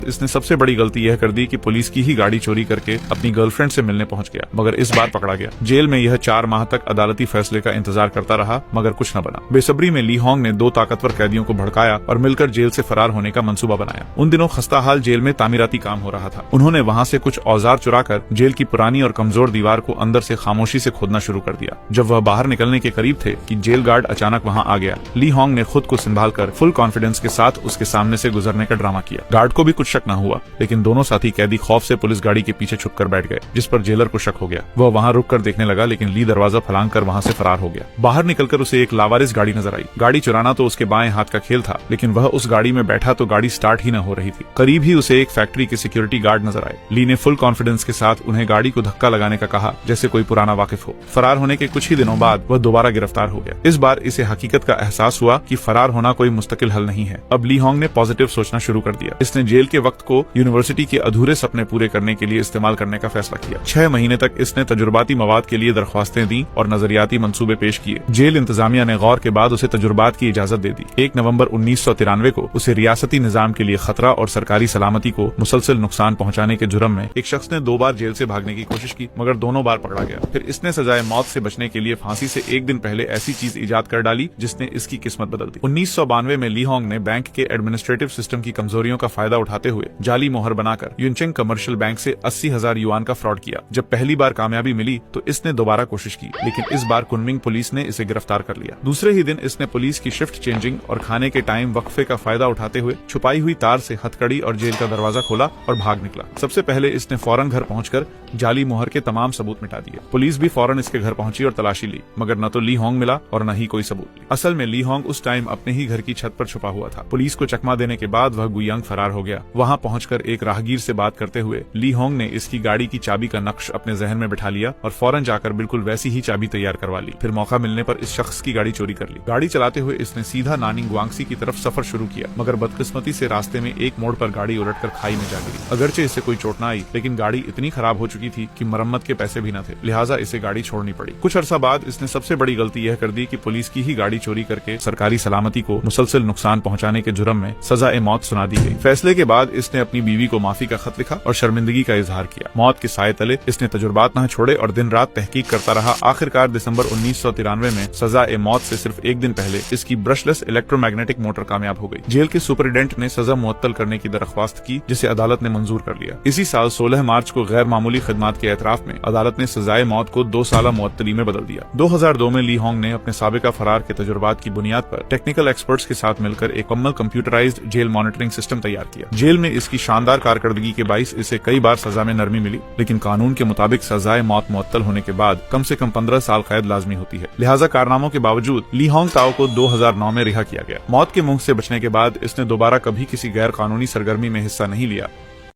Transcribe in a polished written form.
इसने सबसे बड़ी गलती यह कर दी कि पुलिस की ही गाड़ी चोरी करके अपनी गर्लफ्रेंड से मिलने पहुंच गया, मगर इस बार पकड़ा गया। जेल में यह 4 माह तक अदालती फैसले का इंतजार करता रहा, मगर कुछ न बना। बेसब्री में ली होंग ने 2 ताकतवर कैदियों को भड़काया और मिलकर जेल से फरार होने का मंसूबा बनाया। उन दिनों खस्ताहाल जेल में तामीराती काम हो रहा था। उन्होंने वहां से कुछ औजार चुराकर जेल की पुरानी और कमजोर दीवार को अंदर से खामोशी से खोदना शुरू कर दिया। जब वह बाहर निकलने के करीब थे कि जेल गार्ड अचानक वहां आ गया। ली होंग ने खुद को संभाल कर फुल कॉन्फिडेंस के साथ उसके सामने से गुजरने का ड्रामा किया। गार्ड को भी कुछ शक न हुआ, लेकिन दोनों साथी कैदी खौफ से पुलिस गाड़ी के पीछे छुपकर बैठ गए, जिस पर जेलर को शक हो गया। वह वहां रुककर देखने लगा, लेकिन ली दरवाजा फलांग कर वहां से फरार हो गया। बाहर निकलकर उसे एक लावारिस गाड़ी नजर आई। गाड़ी चुराना तो उसके बाएं हाथ का खेल था, लेकिन वह उस गाड़ी में बैठा तो गाड़ी स्टार्ट ही न हो रही थी। करीब ही उसे एक फैक्ट्री के सिक्योरिटी गार्ड नजर आए। ली ने फुल कॉन्फिडेंस के साथ उन्हें गाड़ी को धक्का लगाने का कहा, जैसे कोई पुराना वाकिफ हो। फरार होने के कुछ ही दिनों बाद वह दोबारा गिरफ्तार हो गया। इस बार इसे हकीकत का एहसास हुआ कि फरार होना कोई मुस्तकिल हल नहीं है। अब ली होंग ने पॉजिटिव सोचना शुरू कर दिया। इसने जेल के वक्त को यूनिवर्सिटी के अधूरे सपने पूरे करने के लिए इस्तेमाल करने का फैसला किया। 6 महीने तक इसने तजुर्बाती मवाद के लिए दरख्वास्तें दी और नजरियाती मंसूबे पेश किए। जेल इंतजामिया ने गौर के बाद उसे तजुर्बात की इजाजत दे दी। 1 नवंबर 1993 को उसे रियासती निजाम के लिए खतरा और सरकारी सलामती को मुसलसल नुकसान पहुंचाने के जुर्म में एक शख्स ने 2 बार जेल से भागने की कोशिश की, मगर दोनों बार पकड़ा गया। फिर इसने सजाए मौत से बचने के लिए फांसी से 1 दिन पहले ऐसी चीज इजाद कर डाली जिसने इसकी किस्मत बदल दी। 1992 में ली होंग ने बैंक के एडमिनिस्ट्रेटिव सिस्टम की कमजोरियों का फायदा उठाते हुए जाली मोहर बनाकर युनचेंग कमर्शियल बैंक से 80,000 युआन का फ्रॉड किया। जब पहली बार कामयाबी मिली तो इसने दोबारा कोशिश की, लेकिन इस बार कुनमिंग पुलिस ने इसे गिरफ्तार कर लिया। दूसरे ही दिन इसने पुलिस की शिफ्ट चेंजिंग और खाने के टाइम वक्फे का फायदा उठाते हुए छुपाई हुई तार से हथकड़ी और जेल का दरवाजा खोला और भाग निकला। सबसे पहले इसने फौरन घर पहुंचकर जाली मोहर के तमाम सबूत मिटा दिए। पुलिस भी फौरन इसके घर पहुंची और तलाशी ली, मगर न तो ली होंग मिला और न ही कोई सबूत। असल में ली होंग उस टाइम अपने ही घर की छत पर छुपा हुआ था। पुलिस को चकमा देने के बाद वह गुयांग फरार हो गया। वहां पहुंचकर एक राहगीर से बात करते हुए ली होंग ने इसकी गाड़ी की चाबी का नक्श अपने जहन में बिठा लिया और फौरन जाकर बिल्कुल वैसी ही चाबी तैयार करवा ली। फिर मौका मिलने पर इस शख्स की गाड़ी चोरी कर ली। गाड़ी चलाते हुए इसने सीधा नानिंग ग्वांगसी की तरफ सफर शुरू किया, मगर बदकिस्मती से रास्ते में एक मोड़ पर गाड़ी उलटकर खाई में जा गिरी। अगरचे इसे कोई चोट न आई, लेकिन गाड़ी इतनी खराब हो चुकी थी कि मरम्मत के पैसे भी न थे, लिहाजा इसे गाड़ी छोड़नी पड़ी। कुछ अरसा बाद इसने सबसे बड़ी गलती यह कर दी कि पुलिस की ही गाड़ी चोरी करके सरकारी सलामती को मुसलसल नुकसान पहुंचाने के जुर्म में सजा-ए मौत सुना दी गई। फैसले के बाद इसने अपनी बीवी को माफी का खत लिखा और शर्मिंदगी का इजहार किया। मौत के साए तले इसने तजुर्बात न छोड़े और दिन रात तहकीक करता रहा। आखिरकार दिसंबर 1993 में सजा-ए मौत से सिर्फ 1 दिन पहले इसकी ब्रशलेस इलेक्ट्रोमैग्नेटिक मोटर कामयाब हो गई। जेल के सुपरिटेंडेंट ने सजा मुअत्तल करने की दरख्वास्त की, जिसे अदालत ने मंजूर कर लिया। इसी साल 16 मार्च को गैर मामूली खिदमात के एतराफ में अदालत ने सजाए मौत को 2 साला मुअत्तली में बदल दिया। 2002 में ली होंग ने अपने साबिका फरार के तजुर्बात की बुनियाद पर टेक्निकल एक्सपर्ट्स के साथ मिलकर एक मुकम्मल कंप्यूटराइज्ड जेल मॉनिटरिंग सिस्टम तैयार किया। जेल में इसकी शानदार कारकर्दगी के बाइस इसे कई बार सजा में नरमी मिली, लेकिन कानून के मुताबिक सजाए मौत मुअत्तल होने के बाद कम से कम 15 साल कैद लाजमी होती है। लिहाजा कारनामों के बावजूद ली होंग ताओ को 2009 में रिहा किया गया। मौत के मुंह से बचने के बाद इसने दोबारा कभी किसी गैर कानूनी सरगर्मी में हिस्सा नहीं लिया